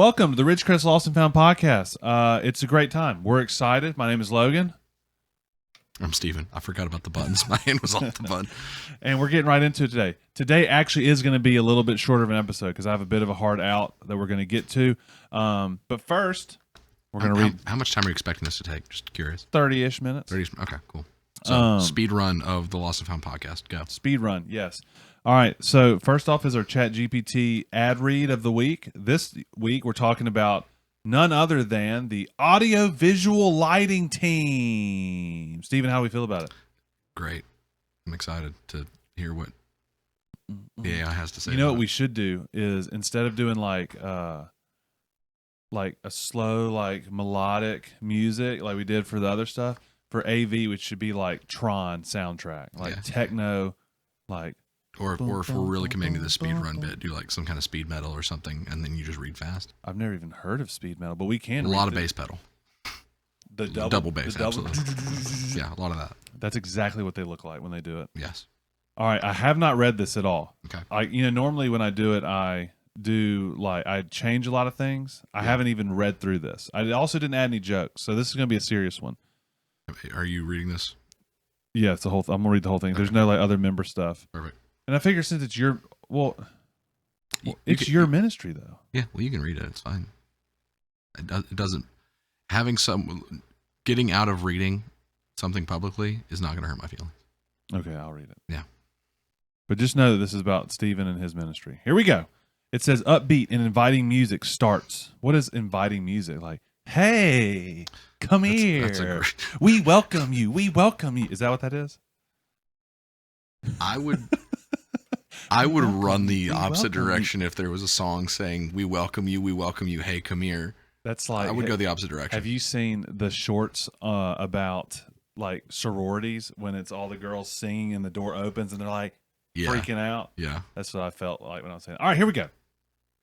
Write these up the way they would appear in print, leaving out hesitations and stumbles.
Welcome to the Ridgecrest Lost and Found podcast. It's a great time. We're excited. My name is Logan. I'm Stephen. I forgot about the buttons. My hand was off the button. And we're getting right into it today. Today actually is going to be a little bit shorter of an episode because I have a bit of a hard out that we're going to get to. But first, we're going to read. How much time are you expecting this to take? Just curious. 30-ish minutes. 30. Okay, cool. So, speed run of the Lost and Found podcast. Go. Speed run, yes. All right, so first off is our ChatGPT ad read of the week. This week we're talking about none other than the audio-visual lighting team. Stephen, how do we feel about it? Great. I'm excited to hear what the AI has to say. You know what we should do is instead of doing like a slow, like melodic music like we did for the other stuff, for AV, which should be like Tron soundtrack, like techno, like. Or if we're really committing to the speed run bit, do like some kind of speed metal or something, and then you just read fast. I've never even heard of speed metal, but we can. A lot of bass pedal. The double bass, absolutely. Yeah, a lot of that. That's exactly what they look like when they do it. Yes. All right, I have not read this at all. Okay. Normally when I do it, I change a lot of things. I haven't even read through this. I also didn't add any jokes, so this is going to be a serious one. Are you reading this? Yeah, it's the whole. I'm gonna read the whole thing. Okay. There's no like other member stuff. Perfect. And I figure since it's your it's your ministry though. Yeah, well, you can read it. It's fine. It doesn't getting out of reading something publicly is not going to hurt my feelings. Okay, I'll read it. Yeah, but just know that this is about Stephen and his ministry. Here we go. It says upbeat and inviting music starts. What is inviting music? Like, hey, come here. We welcome you. We welcome you. Is that what that is? I would run the opposite direction if there was a song saying, we welcome you, hey, come here. That's like, I would go the opposite direction. Have you seen the shorts about like sororities when it's all the girls singing and the door opens and they're like freaking out? Yeah. That's what I felt like when I was saying, all right, here we go.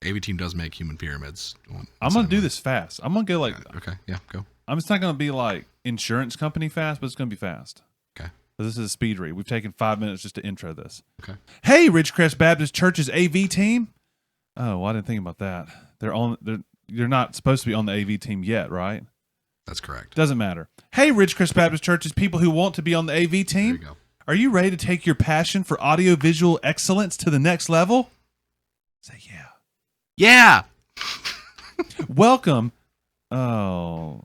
AV team does make human pyramids. I'm going to do this fast. I'm going to go like, okay, yeah, go. It's not going to be like insurance company fast, but it's going to be fast. Okay. This is a speed read. We've taken 5 minutes just to intro this. Okay. Hey, Ridgecrest Baptist Church's AV team. Oh, well, I didn't think about that. You're not supposed to be on the AV team yet, right? That's correct. Doesn't matter. Hey, Ridgecrest Baptist Church's people who want to be on the AV team. There you go. Are you ready to take your passion for audio-visual excellence to the next level? Say yeah. Yeah. Welcome. Oh,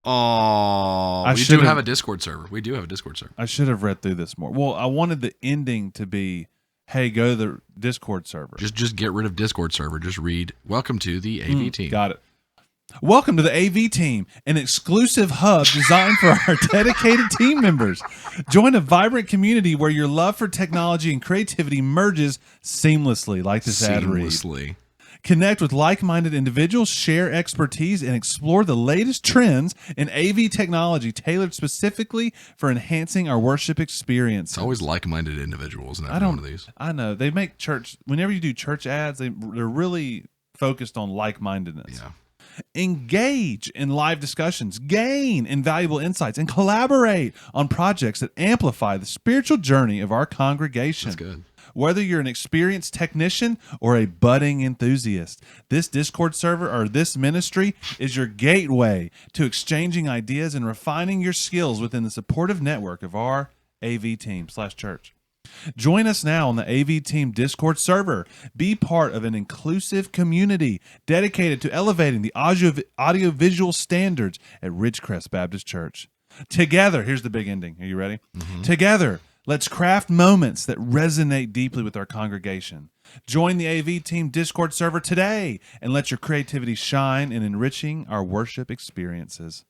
we do have a Discord server. We do have a Discord server. I should have read through this more. Well, I wanted the ending to be, hey, go to the Discord server. Just get rid of Discord server. Just read, welcome to the AV team. Got it. Welcome to the AV team, an exclusive hub designed for our dedicated team members. Join a vibrant community where your love for technology and creativity merges seamlessly, like this ad read. Connect with like-minded individuals, share expertise, and explore the latest trends in AV technology tailored specifically for enhancing our worship experience. It's always like-minded individuals in every one of these. I know. They make church, whenever you do church ads, they're really focused on like-mindedness. Yeah. Engage in live discussions, gain invaluable insights, and collaborate on projects that amplify the spiritual journey of our congregation. That's good. Whether you're an experienced technician or a budding enthusiast, this Discord server or this ministry is your gateway to exchanging ideas and refining your skills within the supportive network of our AV team/church. Join us now on the AV Team Discord server. Be part of an inclusive community dedicated to elevating the audio-visual standards at Ridgecrest Baptist Church. Together, here's the big ending. Are you ready? Mm-hmm. Together, let's craft moments that resonate deeply with our congregation. Join the AV Team Discord server today and let your creativity shine in enriching our worship experiences.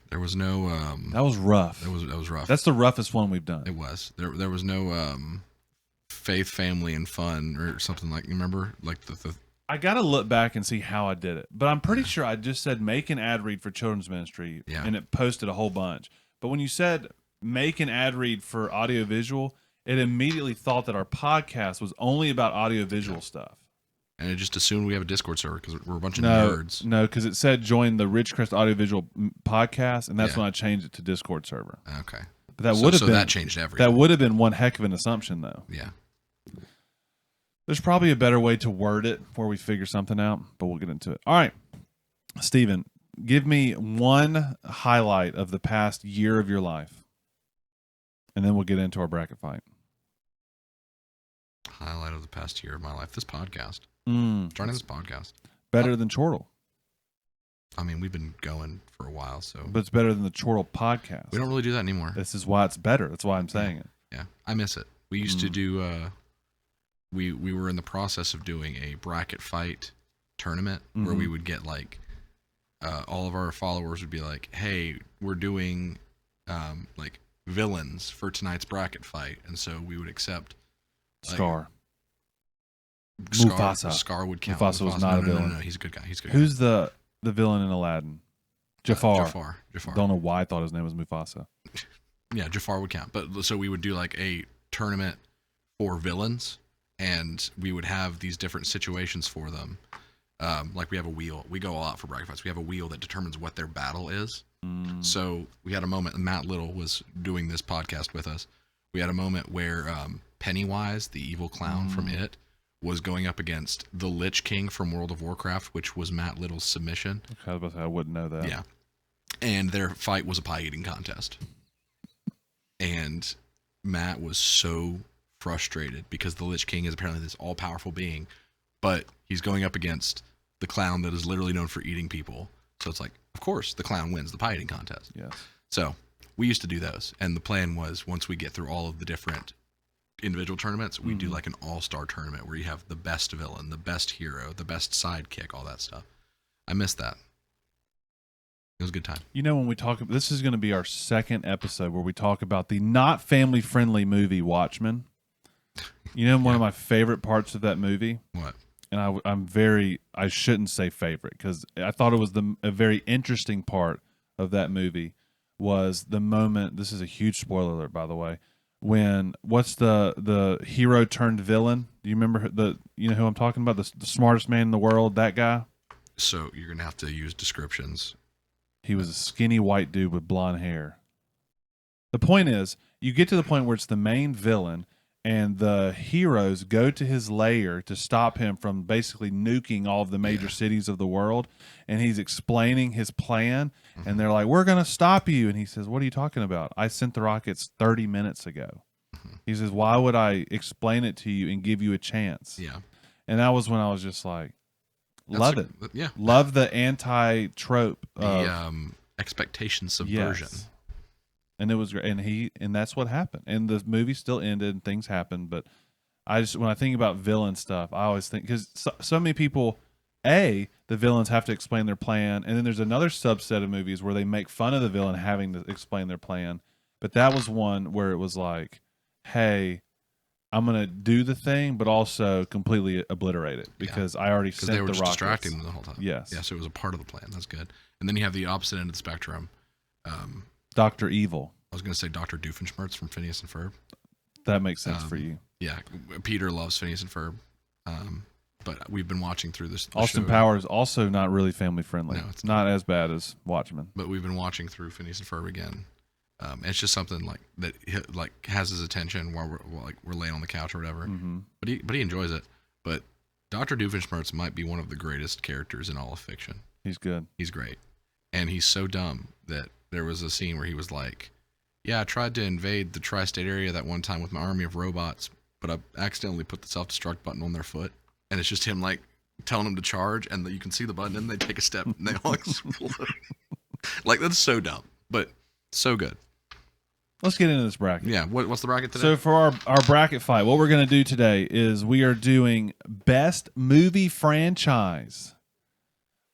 There was no. That was rough. That was rough. That's the roughest one we've done. It was. There was no faith, family, and fun or something like. You remember like the. I gotta look back and see how I did it, but I'm pretty sure I just said make an ad read for children's ministry, and it posted a whole bunch. But when you said make an ad read for audiovisual, it immediately thought that our podcast was only about audiovisual stuff. And it just assumed we have a Discord server because we're a bunch of nerds. No, because it said join the Ridgecrest Audiovisual podcast, and that's when I changed it to Discord server. Okay. But that would have been that changed everything. That would have been one heck of an assumption, though. Yeah. There's probably a better way to word it before we figure something out, but we'll get into it. All right, Stephen, give me one highlight of the past year of your life, and then we'll get into our bracket fight. Highlight of the past year of my life. This podcast. Starting this podcast. Better than Chortle. I mean, we've been going for a while, so. But it's better than the Chortle podcast. We don't really do that anymore. This is why it's better. That's why I'm saying it. Yeah, I miss it. We used to do. We were in the process of doing a bracket fight tournament where we would get like all of our followers would be like, "Hey, we're doing like villains for tonight's bracket fight," and so we would accept Scar. Mufasa. Scar would count. Mufasa was not a villain. No, he's a good guy. He's a good. Who's the villain in Aladdin? Jafar. Jafar. Don't know why I thought his name was Mufasa. Yeah, Jafar would count. But so we would do like a tournament for villains, and we would have these different situations for them. Like we have a wheel. We go all out for bracket fights. We have a wheel that determines what their battle is. So we had a moment, and Matt Little was doing this podcast with us. We had a moment where Pennywise, the evil clown from It, was going up against the Lich King from World of Warcraft, which was Matt Little's submission. Okay, I wouldn't know that. Yeah. And their fight was a pie eating contest. And Matt was so frustrated because the Lich King is apparently this all-powerful being, but he's going up against the clown that is literally known for eating people. So it's like, of course, the clown wins the pie eating contest. Yes. So we used to do those. And the plan was once we get through all of the different individual tournaments, we do like an all-star tournament where you have the best villain, the best hero, the best sidekick, all that stuff. I missed that. It was a good time. You know, when we talk, this is going to be our second episode where we talk about the not family-friendly movie Watchmen. You know, one of my favorite parts of that movie? What? And I shouldn't say favorite because I thought it was a very interesting part of that movie was the moment, this is a huge spoiler alert, by the way, when, what's the hero turned villain? Do you remember you know who I'm talking about? The smartest man in the world, that guy? So you're going to have to use descriptions. He was a skinny white dude with blonde hair. The point is, you get to the point where it's the main villain, and the heroes go to his lair to stop him from basically nuking all of the major cities of the world. And he's explaining his plan, and they're like, "We're going to stop you." And he says, "What are you talking about? I sent the rockets 30 minutes ago." He says, "Why would I explain it to you and give you a chance?" Yeah. And that was when I was just like, love it. Yeah. Love the anti-trope. The expectation subversion. Yes. And it was great. And that's what happened. And the movie still ended and things happened. But when I think about villain stuff, I always think, because so many people, the villains have to explain their plan. And then there's another subset of movies where they make fun of the villain having to explain their plan. But that was one where it was like, hey, I'm going to do the thing, but also completely obliterate it because I already sent the rockets. Because they were just distracting them the whole time. Yes. Yeah, so it was a part of the plan. That's good. And then you have the opposite end of the spectrum. Dr. Evil. I was going to say Dr. Doofenshmirtz from Phineas and Ferb. That makes sense for you. Yeah, Peter loves Phineas and Ferb. But we've been watching through this. Austin Powers also not really family friendly. No, it's not as bad as Watchmen. But we've been watching through Phineas and Ferb again. It's just something like that, like has his attention while we're laying on the couch or whatever. But he enjoys it. But Dr. Doofenshmirtz might be one of the greatest characters in all of fiction. He's good. He's great, and he's so dumb that there was a scene where he was like, "Yeah, I tried to invade the tri-state area that one time with my army of robots, but I accidentally put the self-destruct button on their foot." And it's just him like telling them to charge, and you can see the button, and they take a step, and they all explode. Like, that's so dumb, but so good. Let's get into this bracket. Yeah, what's the bracket today? So for our bracket fight, what we're going to do today is we are doing best movie franchise.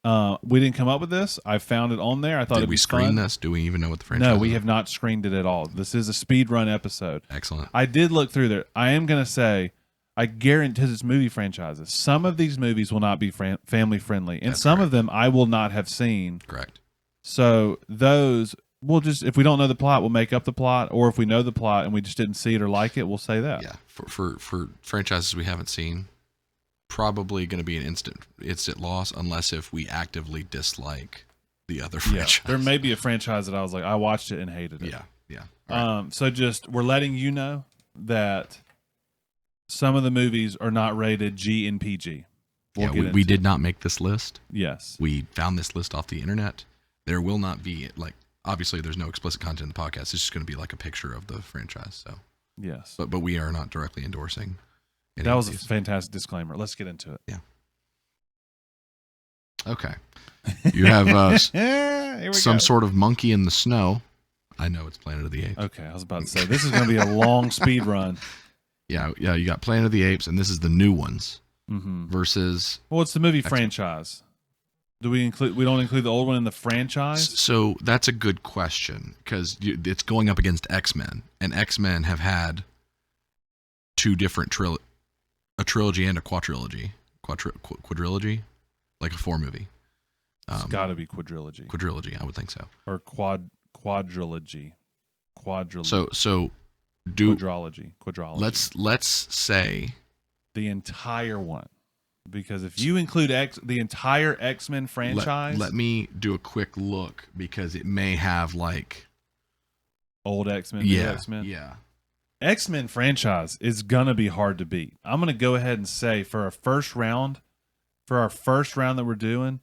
We didn't come up with this. I found it on there. I thought Did we screen this? Do we even know what the franchise is? No, we have not screened it at all. This is a speedrun episode. Excellent. I did look through there. I am going to say, I guarantee it's movie franchises. Some of these movies will not be family friendly, and some of them I will not have seen. Correct. So those, we'll just, if we don't know the plot, we'll make up the plot, or if we know the plot and we just didn't see it or like it, we'll say that. Yeah, for franchises we haven't seen, probably going to be an instant loss unless if we actively dislike the other franchise. Yeah, there may be a franchise that I was like, I watched it and hated it. Yeah. Right. So just, we're letting you know that some of the movies are not rated G and PG. We did not make this list. Yes. We found this list off the internet. There will not be, like, obviously there's no explicit content in the podcast. It's just going to be like a picture of the franchise. So yes. But we are not directly endorsing any that of was a these. fantastic disclaimer. Let's get into it. Yeah. Okay. You have some sort of monkey in the snow. I know it's Planet of the Apes. Okay, I was about to say this is going to be a long speed run. Yeah. You got Planet of the Apes, and this is the new ones versus. Well, it's the movie franchise. Do we include? We don't include the old one in the franchise. So that's a good question because it's going up against X-Men, and X-Men have had two different a trilogy and a quadrilogy, like a 4-movie. It's got to be quadrilogy. Quadrilogy, I would think so. Or quadrilogy. So quadrology. Let's say the entire one, because if you include the entire X-Men franchise, let me do a quick look because it may have like old X-Men, new X-Men. Yeah. X-Men franchise is gonna be hard to beat. I'm gonna go ahead and say for our first round that we're doing,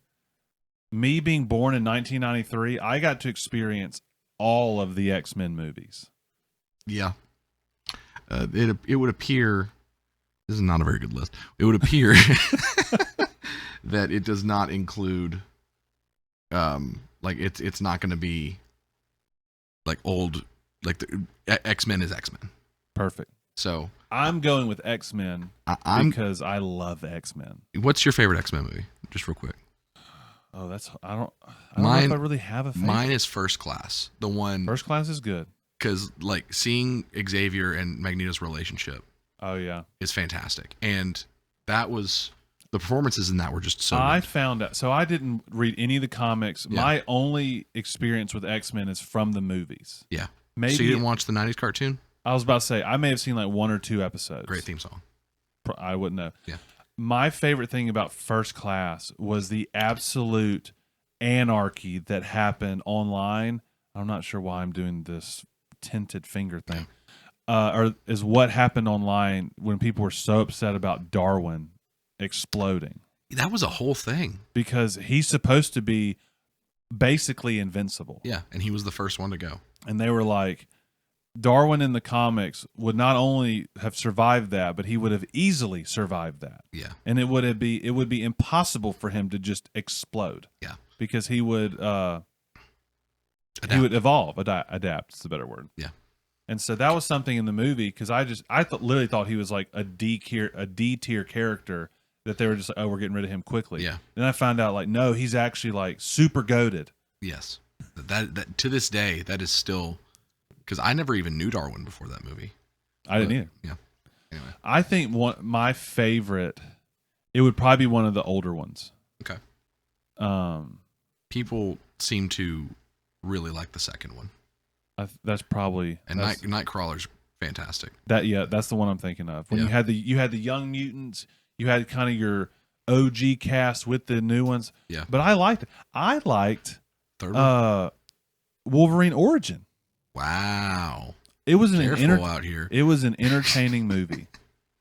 me being born in 1993, I got to experience all of the X-Men movies. Yeah. It would appear, this is not a very good list. It would appear that it does not include, like it's not going to be like old, like the X-Men is X-Men. Perfect. So I'm going with X-Men because I love X-Men. What's your favorite X-Men movie? Just real quick. Oh, I don't know if I really have a favorite. Mine is First Class. The one First Class is good. Because like seeing Xavier and Magneto's relationship. Oh yeah, is fantastic, and that was the performances in that were just so. I found out. So I didn't read any of the comics. Yeah. My only experience with X-Men is from the movies. Yeah, maybe. So you didn't watch the '90s cartoon? I was about to say I may have seen like 1 or 2 episodes. Great theme song. I wouldn't know. Yeah. My favorite thing about First Class was the absolute anarchy that happened online. I'm not sure why I'm doing this tinted finger thing. Or is what happened online when people were so upset about Darwin exploding. That was a whole thing. Because he's supposed to be basically invincible. Yeah, and he was the first one to go. And they were like, Darwin in the comics would not only have survived that, but he would have easily survived that. Yeah. And it would be impossible for him to just explode. Yeah. Because he would evolve, adapt is the better word. Yeah. And so that was something in the movie because I literally thought he was like a D tier character that they were just like, oh, we're getting rid of him quickly. Yeah. Then I found out like, no, he's actually like super goated. Yes. That to this day, that is still, because I never even knew Darwin before that movie. I didn't either. Yeah. Anyway. I think my favorite, it would probably be one of the older ones. Okay. People seem to really like the second one. That's probably Nightcrawler's fantastic. That's the one I'm thinking of. When you had the Young Mutants, you had kind of your OG cast with the new ones. Yeah. But I liked it. I liked Third one? Wolverine Origin. Wow. It was out here. It was an entertaining movie.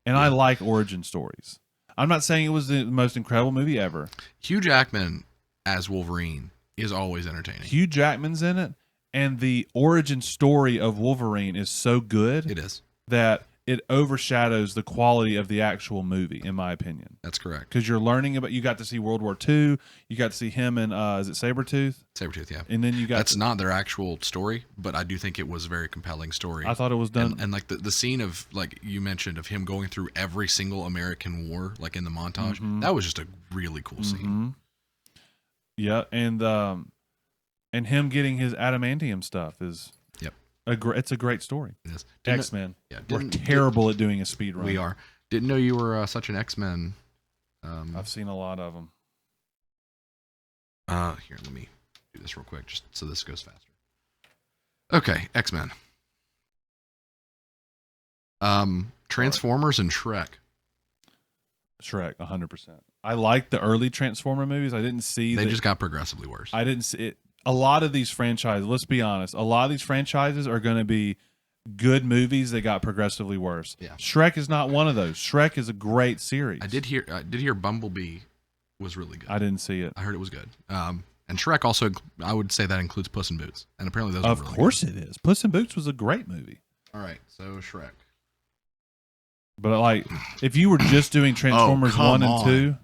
And I like origin stories. I'm not saying it was the most incredible movie ever. Hugh Jackman as Wolverine is always entertaining. Hugh Jackman's in it. And the origin story of Wolverine is so good. It is. That it overshadows the quality of the actual movie, in my opinion. That's correct. Because you're learning about, you got to see World War II. You got to see him and, is it Sabretooth? Sabretooth, yeah. And then you got... That's not their actual story, but I do think it was a very compelling story. I thought it was done... And like the scene of, like you mentioned, of him going through every single American war, like in the montage, that was just a really cool scene. Yeah, and him getting his adamantium stuff is it's a great story. It is. X-Men. We're terrible at doing a speed run. We are. Didn't know you were such an X-Men. I've seen a lot of them. Here, let me do this real quick, just so this goes faster. Okay, X-Men. Transformers and Shrek. Shrek, 100%. I like the early Transformer movies. I didn't see they just got progressively worse. I didn't see it. A lot of these franchises, let's be honest, a lot of these franchises are going to be good movies that got progressively worse. Yeah. Shrek is not one of those. Shrek is a great series. I did hear Bumblebee was really good. I didn't see it. I heard it was good. And Shrek also, I would say that includes Puss in Boots, and apparently those. Of are really course good. it is. Puss in Boots was a great movie. All right, so Shrek. But like, if you were just doing Transformers come 1 and on. 2,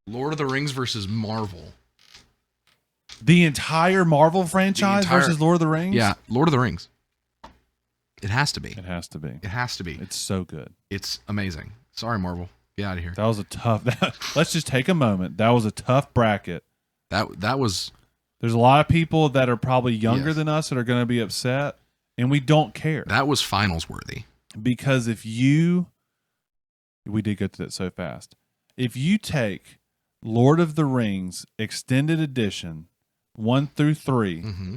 Lord of the Rings versus Marvel. the entire Marvel franchise versus Lord of the Rings? Yeah, Lord of the Rings. It has to be. It has to be. It has to be. It's so good. It's amazing. Sorry, Marvel. Get out of here. That was a tough. Let's just take a moment. That was a tough bracket. That was. There's a lot of people that are probably younger Yes. than us that are going to be upset, and we don't care. That was finals worthy. Because we did go through that so fast. If you take Lord of the Rings Extended Edition 1 through 3, Mm-hmm.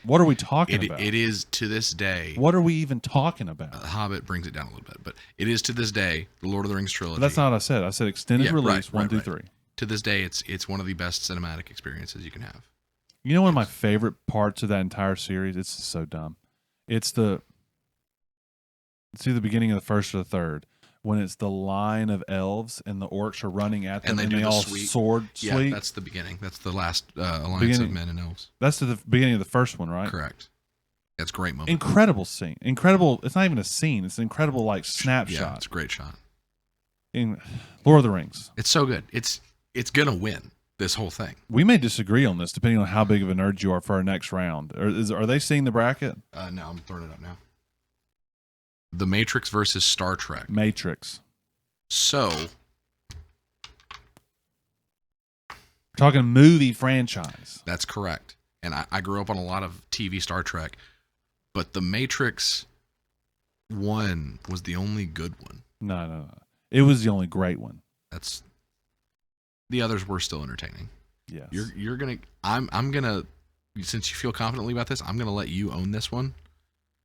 what are we talking about? It is to this day. What are we even talking about? Hobbit brings it down a little bit, but it is to this day the Lord of the Rings trilogy. But that's not what I said. I said extended Yeah, release right, 1 right, through right. 3. To this day, it's one of the best cinematic experiences you can have. You know one of my favorite parts of that entire series? It's so dumb. It's either the beginning of the first or the third, when it's the line of elves and the orcs are running at them And they and do they the all sweep. sword Yeah, sweep. that's the beginning. That's the last alliance Beginning. of men and elves. That's the beginning of the first one, right? Correct. That's a great moment. Incredible scene. Incredible. It's not even a scene. It's an incredible like Yeah, snapshot. it's a great shot. In Lord of the Rings. It's so good. It's gonna win this whole thing. We may disagree on this depending on how big of a nerd you are for our next round. Are they seeing the bracket? No, I'm throwing it up now. The Matrix versus Star Trek. Matrix. So We're talking movie franchise. that's correct. And I grew up on a lot of TV Star Trek, but The Matrix 1 was the only good one. No. It was the only great one. That's the others were still entertaining. Yes. You're gonna I'm gonna, since you feel confidently about this, I'm gonna let you own this one.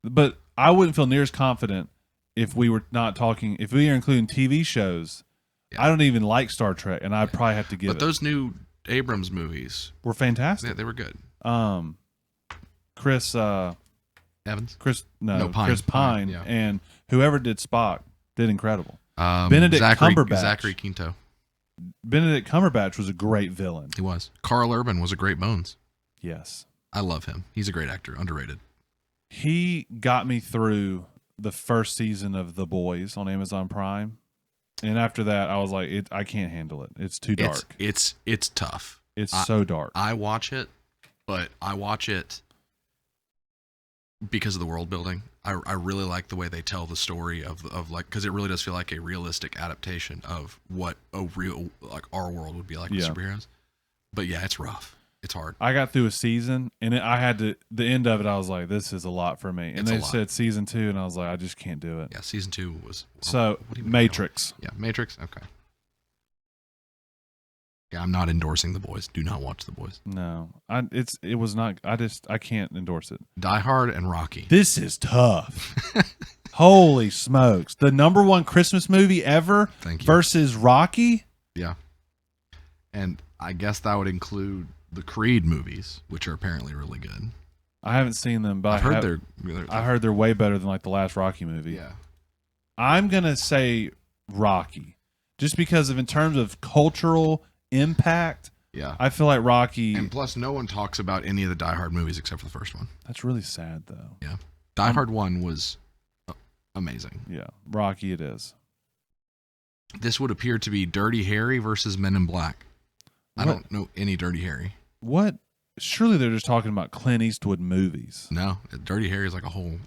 But I wouldn't feel near as confident if we were not talking, if we are including TV shows. Yeah. I don't even like Star Trek, and I'd probably have to give But it. those new Abrams movies, Were fantastic. they were good. Chris Pine. Chris Pine, Pine, yeah. and whoever did Spock did incredible. Benedict Cumberbatch. Zachary Quinto. Benedict Cumberbatch was a great villain. He was. Carl Urban was a great Bones. Yes. I love him. He's a great actor. Underrated. He got me through the first season of The Boys on Amazon Prime. And after that, I was like, I can't handle it. It's too dark. It's tough. It's so dark. I watch it, but I watch it because of the world building. I really like the way they tell the story of like, because it really does feel like a realistic adaptation of what a real, like, our world would be like with Yeah. superheroes. But yeah, it's rough. It's hard. I got through a season, and I had to, the end of it, I was like, this is a lot for me. And It's a they lot. said season 2, and I was like, I just can't do it. Yeah, season 2 was. So, what do you mean? Matrix. Yeah, Matrix. Okay. Yeah, I'm not endorsing The Boys. Do not watch The Boys. No, it was not. I can't endorse it. Die Hard and Rocky. This is tough. Holy smokes! The #1 Christmas movie ever Thank you. versus Rocky. Yeah. And I guess that would include the Creed movies, which are apparently really good. I haven't seen them, but I've heard I heard they're way better than like the last Rocky movie. Yeah. I'm gonna say Rocky, just because of in terms of cultural impact. Yeah. I feel like Rocky. And plus, no one talks about any of the Die Hard movies except for the first one. That's really sad, though. Yeah. Die Hard 1 was amazing. Yeah, Rocky it is. This would appear to be Dirty Harry versus Men in Black. I What? don't know any Dirty Harry. What? Surely they're just talking about Clint Eastwood movies. No, Dirty Harry is like a whole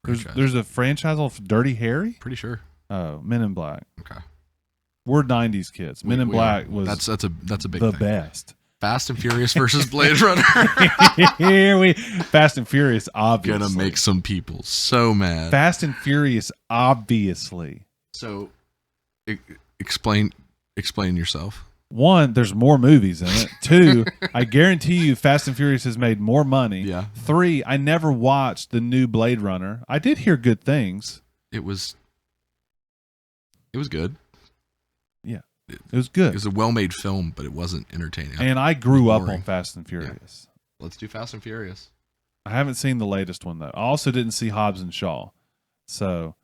franchise. There's a franchise of Dirty Harry. Pretty sure. Oh, Men in Black. Okay. We're '90s kids. Men in We Black are. was that's a big the thing. best. Fast and Furious versus Blade Runner. Here we Fast and Furious, obviously. Gonna make some people so mad. Fast and Furious, obviously. So, explain yourself. 1, there's more movies in it. 2, I guarantee you Fast and Furious has made more money. Yeah. 3, I never watched the new Blade Runner. I did hear good things. It was good. Yeah. It was good. It was a well-made film, but it wasn't entertaining. And I grew up Boring. on Fast and Furious. Let's do Fast and Furious. I haven't seen the latest one though. I also didn't see Hobbs and Shaw, so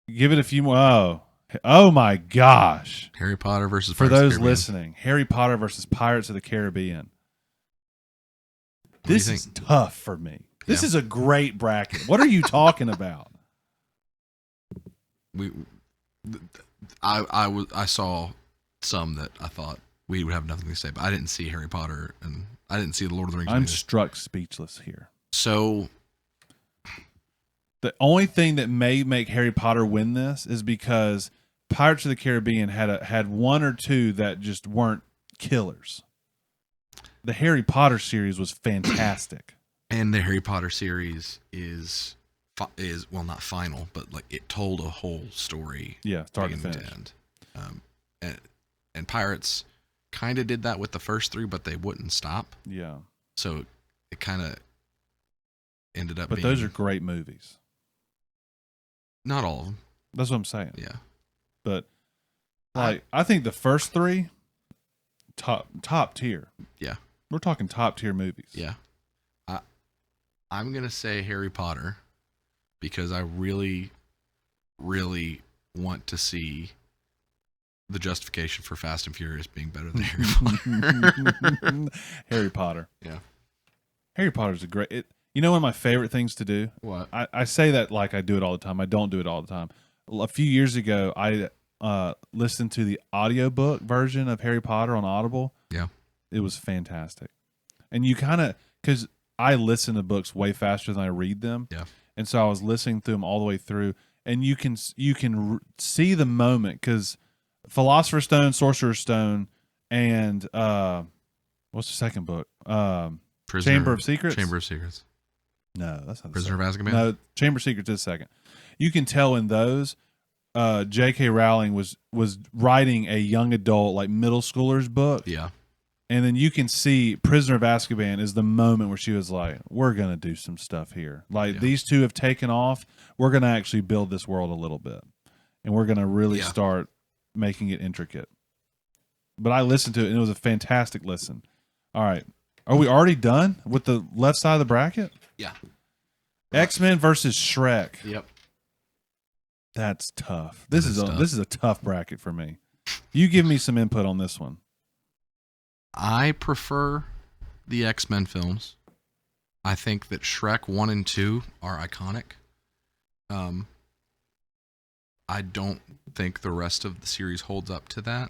give it a few more. Oh my gosh! Harry Potter versus For Pirates of the those Caribbean. listening, Harry Potter versus Pirates of the Caribbean. What do you This is think? tough for me. This Yeah. is a great bracket. What are you talking about? I saw some that I thought we would have nothing to say, but I didn't see Harry Potter and I didn't see the Lord of the Rings. I'm either. struck speechless here. So The only thing that may make Harry Potter win this is because Pirates of the Caribbean had one or two that just weren't killers. The Harry Potter series was fantastic. and the Harry Potter series is well, not final, but like it told a whole story. Yeah, start to beginning finish. end. And Pirates kind of did that with the first three, but they wouldn't stop. Yeah. So it kind of ended up But being, those are great movies. not all of them. That's what I'm saying. Yeah. But like I think the first three top tier. Yeah. We're talking top tier movies. Yeah. I'm going to say Harry Potter because I really, really want to see the justification for Fast and Furious being better than Harry Potter. Harry Potter. Yeah. Harry Potter's a great you know one of my favorite things to do? What? I say that like I do it all the time. I don't do it all the time. A few years ago, I listened to the audiobook version of Harry Potter on Audible. Yeah. It was fantastic. And you kind of, because I listen to books way faster than I read them. Yeah. And so I was listening through them all the way through. And you can see the moment because Philosopher's Stone, Sorcerer's Stone, and what's the second book? Chamber of Secrets? Chamber of Secrets. No, that's not the Prisoner of second. Azkaban? No, Chamber of Secrets is second. You can tell in those, J.K. Rowling was writing a young adult, like middle schooler's book. Yeah. And then you can see Prisoner of Azkaban is the moment where she was like, we're going to do some stuff here. Like Yeah. these two have taken off. We're going to actually build this world a little bit. And we're going to really start making it intricate. But I listened to it and it was a fantastic listen. All right. Are we already done with the left side of the bracket? Yeah. X-Men versus Shrek. Yep. That's tough. This That is tough. This is a tough bracket for me. You give me some input on this one. I prefer the X-Men films. I think that Shrek 1 and 2 are iconic. I don't think the rest of the series holds up to that.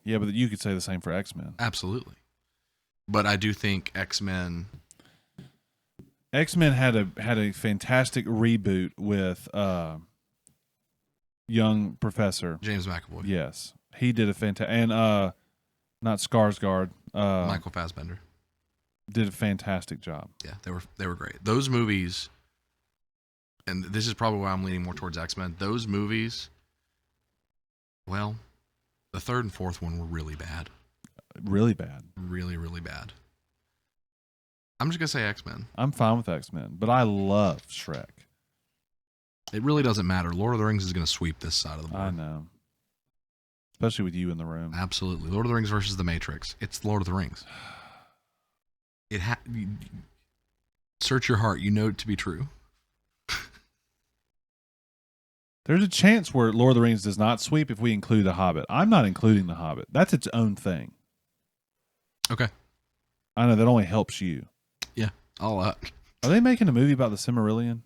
Yeah, but you could say the same for X-Men. Absolutely. But I do think X-Men X-Men had a fantastic reboot with young Professor. James McAvoy, Yes. He did a fantastic and not Skarsgård. Michael Fassbender. Did a fantastic job. Yeah, they were great. Those movies, and this is probably why I'm leaning more towards X-Men. Those movies, well, the third and fourth one were really bad. Really bad. Really, really bad. I'm just gonna say X-Men. I'm fine with X-Men, but I love Shrek. It really doesn't matter. Lord of the Rings is gonna sweep this side of the board. I know. Especially with you in the room. Absolutely. Lord of the Rings versus The Matrix. It's Lord of the Rings. Search your heart. You know it to be true. There's a chance where Lord of the Rings does not sweep if we include The Hobbit. I'm not including The Hobbit. That's its own thing. Okay. I know that only helps you. Yeah. Are they making a movie about the Silmarillion?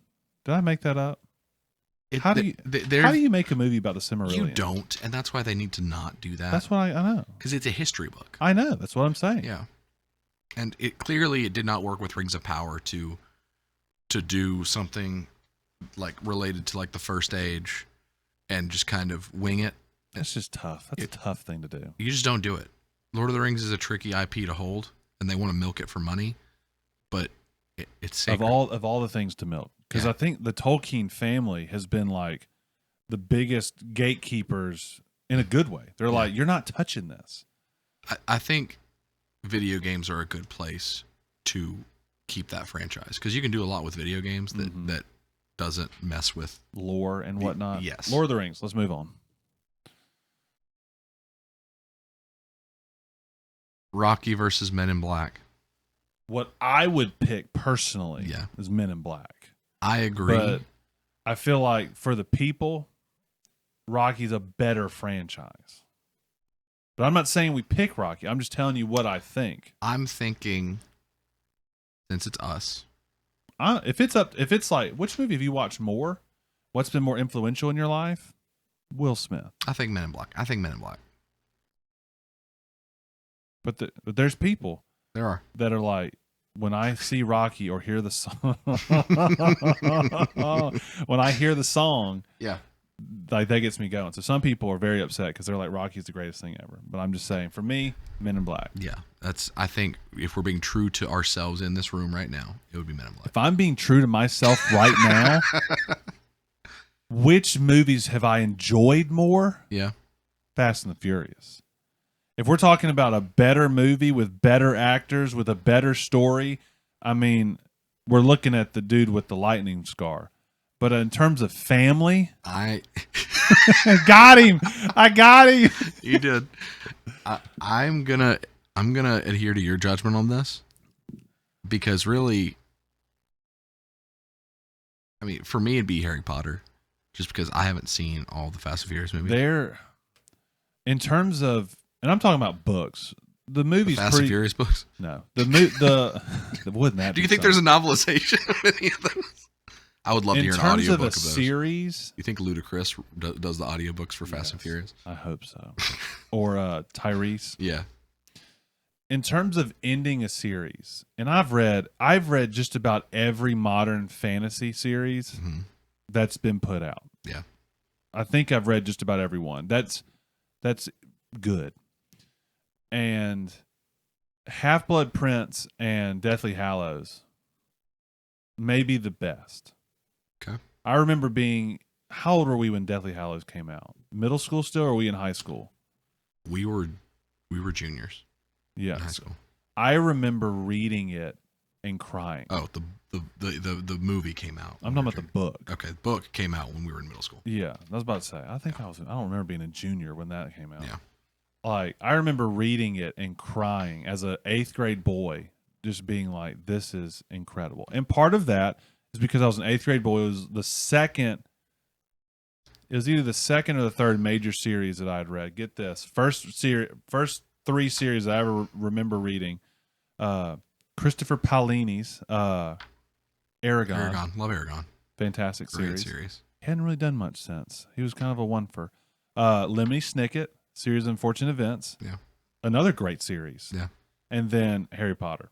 Did I make that up? How do you make a movie about the Silmarillion? You don't, and that's why they need to not do that. That's what I know. Because it's a history book. I know. That's what I'm saying. Yeah. And it did not work with Rings of Power to do something like related to like the First Age and just kind of wing it. That's just tough. That's a tough thing to do. You just don't do it. Lord of the Rings is a tricky IP to hold, and they want to milk it for money, but it's sacred. Of all the things to milk. Because I think the Tolkien family has been like the biggest gatekeepers in a good way. They're like, you're not touching this. I think video games are a good place to keep that franchise because you can do a lot with video games that doesn't mess with lore and whatnot. Yes. Lord of the Rings. Let's move on. Rocky versus Men in Black. what I would pick personally Yeah. is Men in Black. I agree. But I feel like for the people, Rocky's a better franchise. But I'm not saying we pick Rocky. I'm just telling you what I think. I'm thinking, since it's us, If it's like, which movie have you watched more? What's been more influential in your life? Will Smith. I think Men in Black. But there's people There are. that are like, when I see Rocky or hear the song, when I hear the song, Yeah. like that gets me going. So some people are very upset because they're like, Rocky's the greatest thing ever. But I'm just saying, for me, Men in Black. Yeah. I think if we're being true to ourselves in this room right now, it would be Men in Black. If I'm being true to myself right now, which movies have I enjoyed more? Yeah. Fast and the Furious. If we're talking about a better movie with better actors, with a better story, I mean, we're looking at the dude with the lightning scar. But in terms of family, I got him. I got him. You did. I'm gonna adhere to your judgment on this, because really, I mean, for me it'd be Harry Potter, just because I haven't seen all the Fast and Furious movies. They're, in terms of, and I'm talking about books. The movie's Fast pretty. and Furious books. No, wouldn't that? Do you be think something? there's a novelization of any of those? I would love to hear an In terms of audiobook a of those. series, You think Ridgecrest does the audiobooks for Fast and Furious? I hope so. Or Tyrese. Yeah. In terms of ending a series, and I've read just about every modern fantasy series Mm-hmm. that's been put out. Yeah. I think I've read just about every one. That's good. And Half-Blood Prince and Deathly Hallows may be the best. Okay. I remember being, how old were we when Deathly Hallows came out? Middle school still, or were we in high school? We were juniors in high Yes. school. I remember reading it and crying. Oh, the movie came out. I'm talking about the book. Okay, the book came out when we were in middle school. Yeah, I was about to say. I don't remember being a junior when that came out. Yeah. Like, I remember reading it and crying as an 8th grade boy, just being like, this is incredible. And part of that is because I was an 8th grade boy. It was either the second or the third major series that I had read. Get this. First 3 series that I ever remember reading. Christopher Paolini's Aragon. Love Aragon. Fantastic Great series. series. He hadn't really done much since. He was kind of a one-for. Lemony Snicket, Series of Unfortunate Events. Yeah. Another great series. Yeah. And then Harry Potter.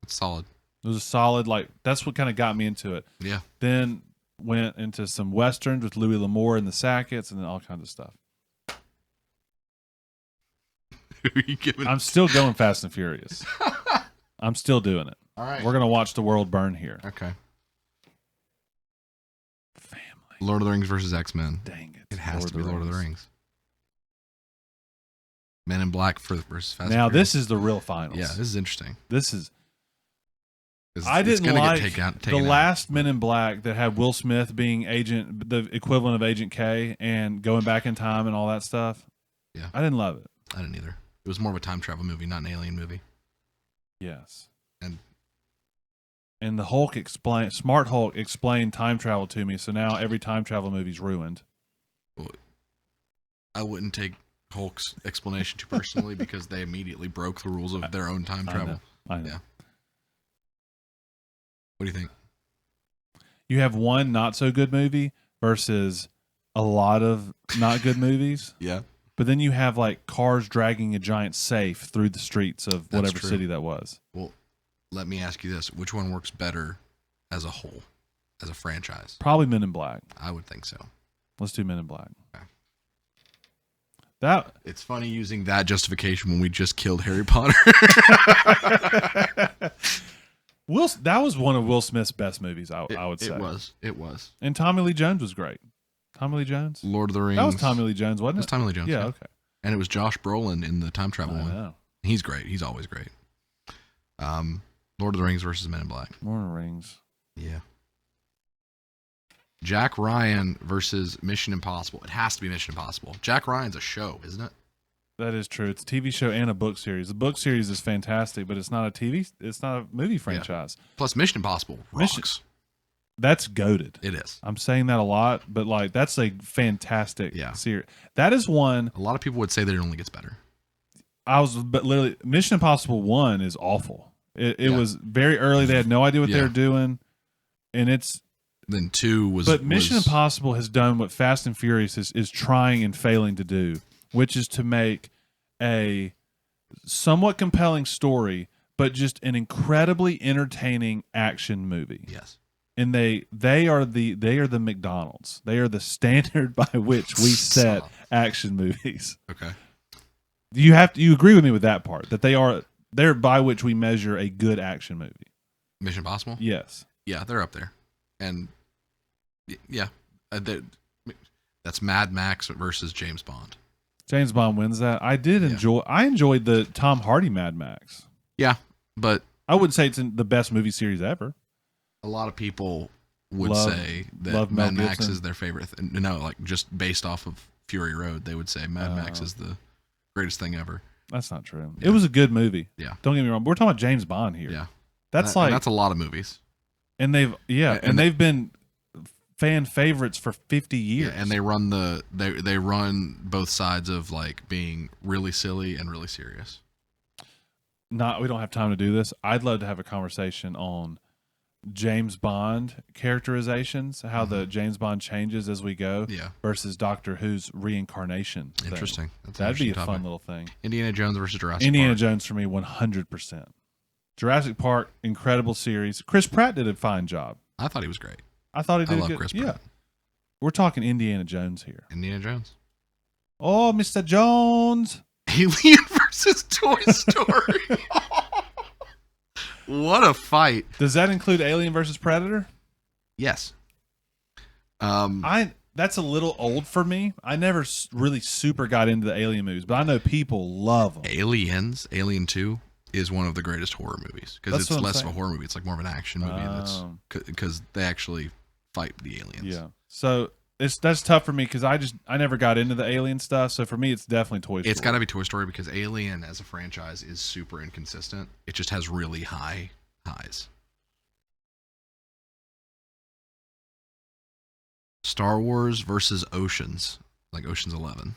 It's solid. It was a solid, like, that's what kind of got me into it. Yeah. Then went into some Westerns with Louis L'Amour and the Sacketts and then all kinds of stuff. Who are you giving? I'm still going Fast and Furious. I'm still doing it. All right. We're going to watch the world burn here. Okay. Family. Lord of the Rings versus X-Men. Dang it. It has to be Lord of the Rings. Men in Black versus Fast Now, and Furious. this is the real finals. Yeah, this is interesting. This is. It's I didn't gonna like get taken the out. last Men in Black that had Will Smith being the equivalent of Agent K and going back in time and all that stuff. Yeah. I didn't love it. I didn't either. It was more of a time travel movie, not an alien movie. Yes. And the Smart Hulk explained time travel to me, so now every time travel movie's ruined. I wouldn't take Hulk's explanation too personally because they immediately broke the rules of their own time travel. I know. Yeah. What do you think? You have one not so good movie versus a lot of not good movies. Yeah. But then you have like cars dragging a giant safe through the streets of That's whatever true. city that was. Well, let me ask you this. Which one works better as a whole, as a franchise? Probably Men in Black. I would think so. Let's do Men in Black. Okay. That It's funny using that justification when we just killed Harry Potter. that was one of Will Smith's best movies, I would say. It was. And Tommy Lee Jones was great. Tommy Lee Jones? Lord of the Rings. That was Tommy Lee Jones, wasn't It was it? Tommy Lee Jones. Yeah, okay. And it was Josh Brolin in the time I travel one. know. He's great. He's always great. Lord of the Rings versus Men in Black. Lord of the Rings. Yeah. Jack Ryan versus Mission Impossible. It has to be Mission Impossible. Jack Ryan's a show, isn't it? That is true. It's a TV show and a book series. The book series is fantastic, but it's not a TV. It's not a movie franchise. Plus, Mission Impossible rocks. That's goated. It is. I'm saying that a lot, but like that's a fantastic Yeah. series. That is one. A lot of people would say that it only gets better. But literally, Mission Impossible 1 is awful. It Yeah. was very early. They had no idea what they Yeah. were doing, and it's. Then 2 was. But Mission was, Impossible has done what Fast and Furious is trying and failing to do, which is to make a somewhat compelling story, but just an incredibly entertaining action movie. Yes. And they are the McDonald's. They are the standard by which we set action movies. Okay. You agree with me with that part, that they're by which we measure a good action movie. Mission Impossible? Yes. Yeah, they're up there. And yeah, that's Mad Max versus James Bond. James Bond wins that. I enjoyed the Tom Hardy Mad Max. Yeah, but I wouldn't say it's the best movie series ever. a lot of people would say that Mad Max is their favorite. No, like just based off of Fury Road, they would say Mad Max is the greatest thing ever. That's not true. Yeah. It was a good movie. Yeah. Don't get me wrong. We're talking about James Bond here. Yeah. That's that's a lot of movies. And they've been fan favorites for 50 years. Yeah, and they run both sides of like being really silly and really serious. We don't have time to do this. I'd love to have a conversation on James Bond characterizations, how the James Bond changes as we go, versus Doctor Who's reincarnation. Interesting. That'd be a fun little thing. Indiana Jones versus Jurassic Indiana Park. Jones for me, 100%. Jurassic Park, incredible series. Chris Pratt did a fine job. I thought he was great. I thought he did love good. Chris Pratt. Yeah. We're talking Indiana Jones here. Indiana Jones. Oh, Mr. Jones. Alien versus Toy Story. What a fight. Does that include Alien versus Predator? Yes. That's a little old for me. I never really super got into the Alien movies, but I know people love them. Alien 2 is one of the greatest horror movies because it's less of a horror movie. It's like more of an action movie. Because they actually fight the aliens. Yeah. So that's tough for me because I never got into the Alien stuff. So for me, it's definitely Toy Story. It's got to be Toy Story because Alien as a franchise is super inconsistent. It just has really high highs. Star Wars versus Oceans, like Ocean's 11.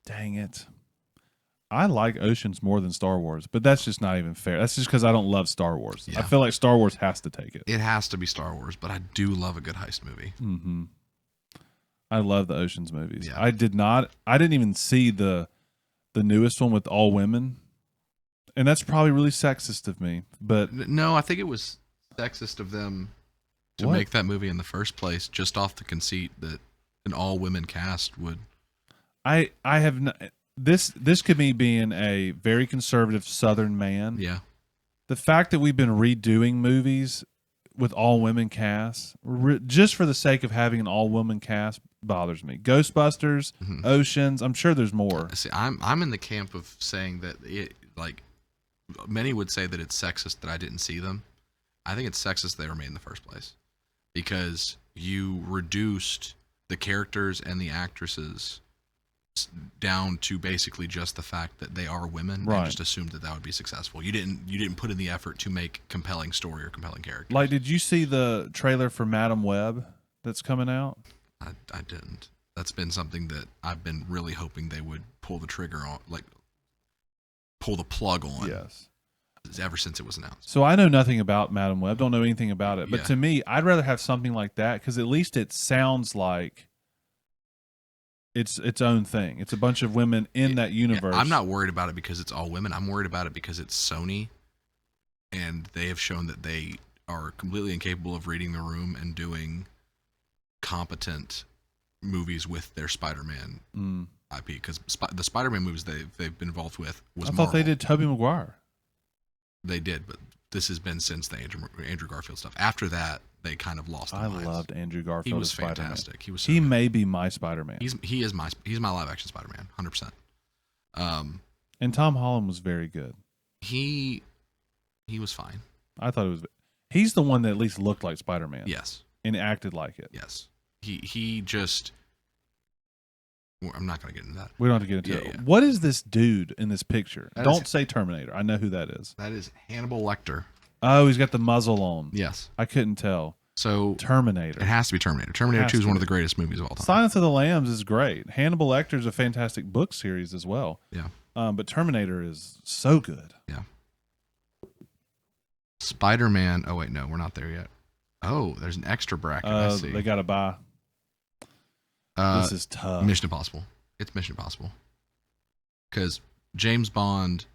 Dang it. I like Oceans more than Star Wars, but that's just not even fair. That's just because I don't love Star Wars. Yeah. I feel like Star Wars has to take it. It has to be Star Wars, but I do love a good heist movie. Mm-hmm. I love the Oceans movies. Yeah. I didn't even see the newest one with all women. And that's probably really sexist of me. But no, I think it was sexist of them to make that movie in the first place, just off the conceit that an all women cast would. I have not, this could be being a very conservative Southern man. Yeah. The fact that we've been redoing movies with all women casts just for the sake of having an all woman cast bothers me. Ghostbusters, Oceans, I'm sure there's more. See, I'm in the camp of saying that it, like, many would say that it's sexist that I didn't see them. I think it's sexist they were made in the first place because you reduced the characters and the actresses down to basically just the fact that they are women and just assumed that would be successful. You didn't put in the effort to make compelling story or compelling characters. Like, did you see the trailer for Madam Web that's coming out? I didn't. That's been something that I've been really hoping they would pull the trigger on, like pull the plug on. Yes. Ever since it was announced. So I know nothing about Madam Web. Don't know anything about it. But Yeah. to me, I'd rather have something like that because at least it sounds like it's its own thing. It's a bunch of women in that universe. I'm not worried about it because it's all women. I'm worried about it because it's Sony, and they have shown that they are completely incapable of reading the room and doing competent movies with their Spider-Man IP. Because the Spider-Man movies they've been involved with was I thought they did Tobey Maguire. They did, but this has been since the Andrew Garfield stuff. After that, they kind of lost their minds. I loved Andrew Garfield. He was as Spider-Man. fantastic. He was. So he good. may be my Spider-Man. He's my live action Spider-Man, 100%. And Tom Holland was very good. He was fine. I thought it was. He's the one that at least looked like Spider-Man. Yes. And acted like it. Yes. He just I'm not going to get into that. We don't have to get into Yeah, it. yeah. What is this dude in this picture? That Don't is- say Terminator. I know who that is. That is Hannibal Lecter. Oh, he's got the muzzle on. Yes. I couldn't tell. So Terminator. it has to be Terminator. Terminator Has 2 is to one of be. the greatest movies of all time. Silence of the Lambs is great. Hannibal Lecter is a fantastic book series as well. Yeah. But Terminator is so good. Yeah. Spider-Man. Oh, wait, no, we're not there yet. Oh, there's an extra bracket. I see. They got to buy. This is tough. Mission Impossible. It's Mission Impossible. Because James Bond,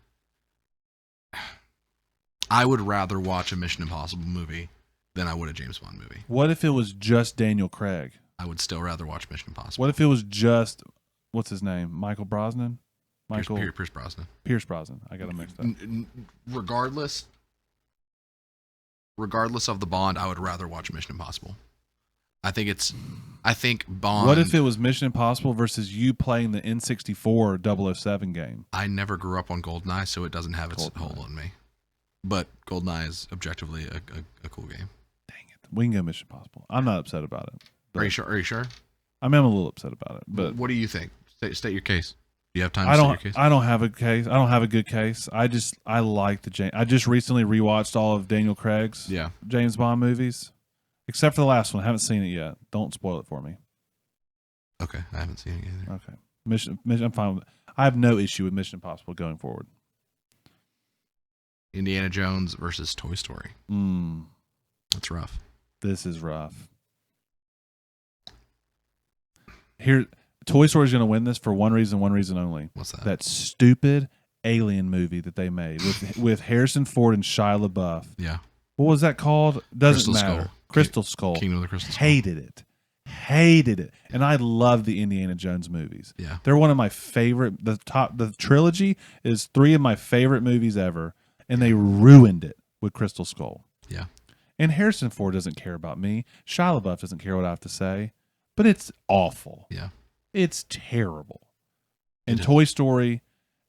I would rather watch a Mission Impossible movie than I would a James Bond movie. What if it was just Daniel Craig? I would still rather watch Mission Impossible. What if it was just, what's his name? Michael Brosnan? Pierce Brosnan. Pierce Brosnan. I got to mix that. Regardless of the Bond, I would rather watch Mission Impossible. I think Bond. What if it was Mission Impossible versus you playing the N64 007 game? I never grew up on GoldenEye, so it doesn't have its GoldenEye. hold on me. But GoldenEye is objectively a cool game. Dang it. We can go Mission Impossible. I'm not upset about it. Are you sure? Are you sure? I mean, I'm a little upset about it, but What do you think? State your case. Do you have time to state your case? I don't have a case. I don't have a good case. I like I just recently rewatched all of Daniel Craig's Yeah. James Bond movies, except for the last one. I haven't seen it yet. Don't spoil it for me. Okay, I haven't seen it either. Okay. Mission. I'm fine with it. I have no issue with Mission Impossible going forward. Indiana Jones versus Toy Story. That's rough. This is rough. Here, Toy Story is going to win this for one reason only. What's that? That stupid Alien movie that they made with Harrison Ford and Shia LaBeouf. Yeah. What was that called? Doesn't Crystal matter. Skull. Crystal Skull. Kingdom of the Crystal Skull. Hated it. And I love the Indiana Jones movies. Yeah. They're one of my favorite. The trilogy is 3 of my favorite movies ever, and they ruined it with Crystal Skull. Yeah. And Harrison Ford doesn't care about me. Shia LaBeouf doesn't care what I have to say. But it's awful. Yeah. It's terrible. And It is. Toy Story,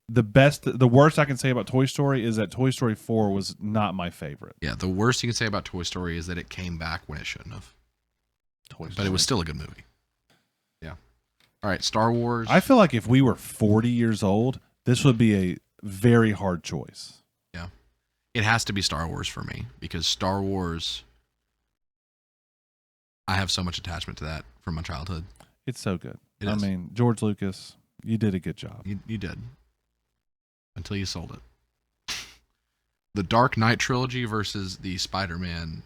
the worst I can say about Toy Story is that Toy Story 4 was not my favorite. Yeah. The worst you can say about Toy Story is that it came back when it shouldn't have. But it was still a good movie. Yeah. All right. Star Wars. I feel like if we were 40 years old, this would be a very hard choice. Yeah. It has to be Star Wars for me because Star Wars, I have so much attachment to that from my childhood. It's so good. It is. I mean, George Lucas, you did a good job. You did. Until you sold it. The Dark Knight trilogy versus the Spider-Man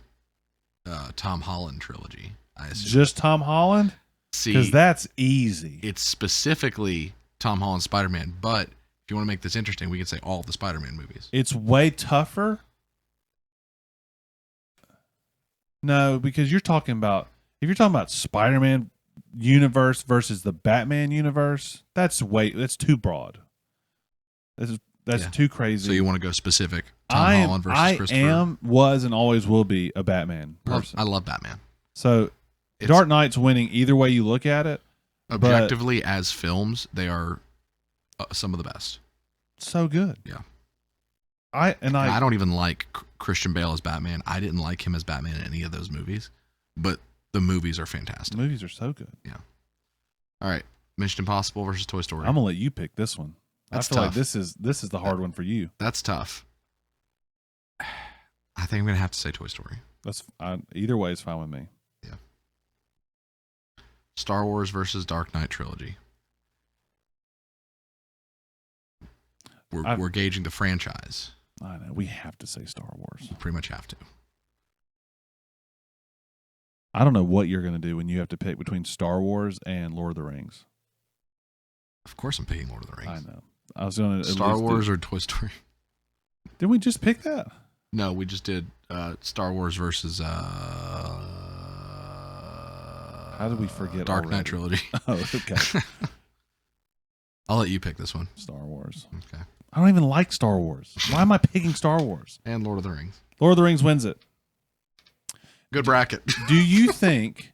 Tom Holland trilogy. I assume. Just Tom Holland? See, Because that's easy. it's specifically Tom Holland Spider-Man, but if you want to make this interesting, we can say all of the Spider-Man movies. It's way tougher. No, because if you're talking about Spider-Man universe versus the Batman universe, that's too broad. That's Yeah. too crazy. So you want to go specific Tom Holland versus Christopher? was, and always will be a Batman person. I love Batman. So Dark Knight's winning either way you look at it. Objectively, as films, they are some of the best. So good. Yeah. I don't even like Christian Bale as Batman. I didn't like him as Batman in any of those movies, but the movies are fantastic. The movies are so good. Yeah. All right. Mission Impossible versus Toy Story. I'm gonna let you pick this one. That's I feel like tough. this is the hard one for you. That's tough. I think I'm gonna have to say Toy Story. Either way is fine with me. Yeah. Star Wars versus Dark Knight trilogy. We're gauging the franchise. I know we have to say Star Wars. We pretty much have to. I don't know what you're gonna do when you have to pick between Star Wars and Lord of the Rings. Of course, I'm picking Lord of the Rings. I know. I was gonna Star Wars or Toy Story. Didn't we just pick that? No, we just did Star Wars versus How did we forget? Dark already? Knight trilogy. Oh, okay. I'll let you pick this one. Star Wars. Okay. I don't even like Star Wars. Why am I picking Star Wars? And Lord of the Rings. Lord of the Rings wins it. Good bracket. Do you think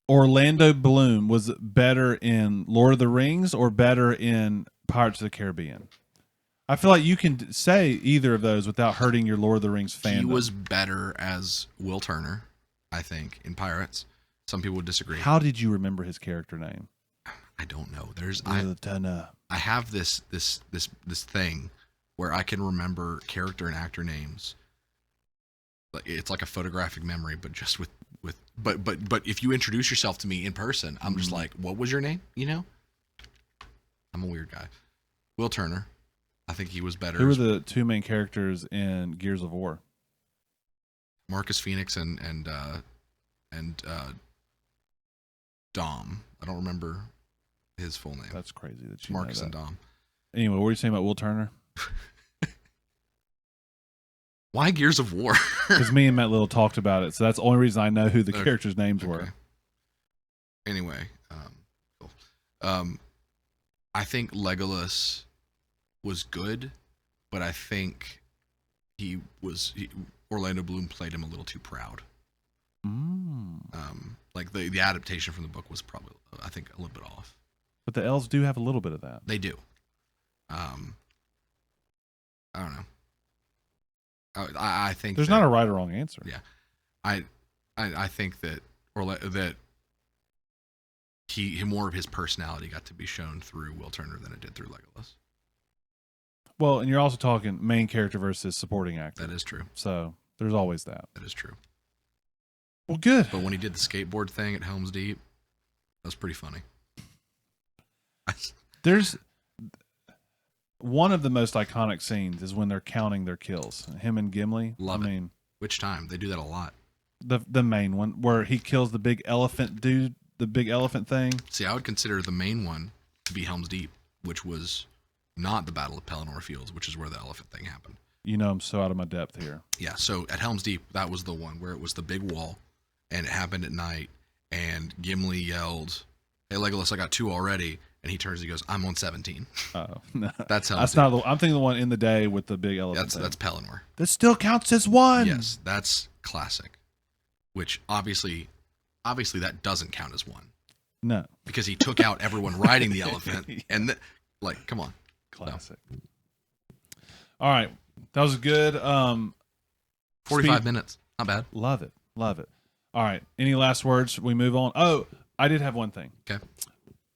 Orlando Bloom was better in Lord of the Rings or better in Pirates of the Caribbean? I feel like you can say either of those without hurting your Lord of the Rings fandom. He was better as Will Turner, I think, in Pirates. Some people would disagree. How did you remember his character name? I don't know. I have this thing where I can remember character and actor names. It's like a photographic memory, but just with but if you introduce yourself to me in person, I'm just like, what was your name? You know, I'm a weird guy. Will Turner, I think he was better. Who were the two main characters in Gears of War? Marcus Phoenix and Dom. I don't remember his full name. That's crazy that you Marcus know that. and Dom. Anyway, what were you saying about Will Turner? Why Gears of War? Because me and Matt Little talked about it, so that's the only reason I know who the characters' names were. Anyway, cool. I think Legolas was good, but I think Orlando Bloom played him a little too proud. Like the adaptation from the book was probably, I think, a little bit off. But the elves do have a little bit of that. They do. I don't know. I think there's not a right or wrong answer. Yeah, I think that more of his personality got to be shown through Will Turner than it did through Legolas. Well, and you're also talking main character versus supporting actor. That is true. So there's always that. That is true. Well, good. But when he did the skateboard thing at Helm's Deep, that was pretty funny. There's one of the most iconic scenes is when they're counting their kills. Him and Gimli. Love it. Which time? They do that a lot. The main one where he kills the big elephant dude, the big elephant thing. See, I would consider the main one to be Helm's Deep, which was not the Battle of Pelennor Fields, which is where the elephant thing happened. You know, I'm so out of my depth here. Yeah, so at Helm's Deep, that was the one where it was the big wall, and it happened at night, and Gimli yelled, "Hey, Legolas, I got 2 already." And he turns and he goes, "I'm on 17. Oh, no. That's how. That's not. I'm thinking the one in the day with the big elephant. That's Pelennor. That still counts as one. Yes, that's classic. Which obviously that doesn't count as one. No, because he took out everyone riding the elephant, and come on, classic. No. All right, that was good. 45 minutes, not bad. Love it. All right, any last words? We move on. Oh, I did have one thing. Okay.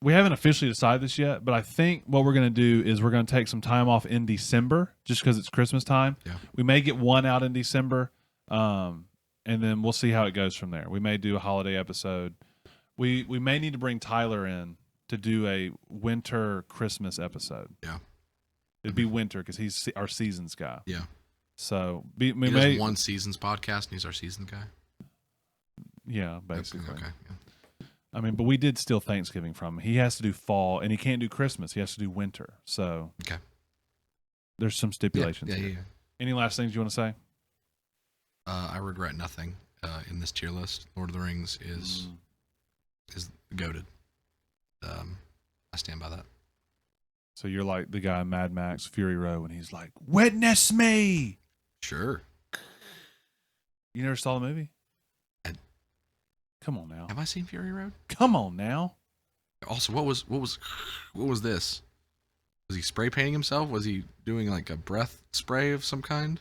We haven't officially decided this yet, but I think what we're going to do is we're going to take some time off in December just because it's Christmas time. Yeah. We may get one out in December, and then we'll see how it goes from there. We may do a holiday episode. We may need to bring Tyler in to do a winter Christmas episode. Yeah. It'd be winter because he's our seasons guy. Yeah. So he does one seasons podcast, and he's our season guy. Yeah, basically. Okay. Yeah. I mean, but we did steal Thanksgiving from him. He has to do fall, and he can't do Christmas. He has to do winter. So okay, there's some stipulations. Yeah. Any last things you want to say? I regret nothing in this tier list. Lord of the Rings is goated. I stand by that. So you're like the guy in Mad Max Fury Road, and he's like, "Witness me." Sure. You never saw the movie? Come on now. Have I seen Fury Road? Come on now. Also, what was this? Was he spray painting himself? Was he doing like a breath spray of some kind?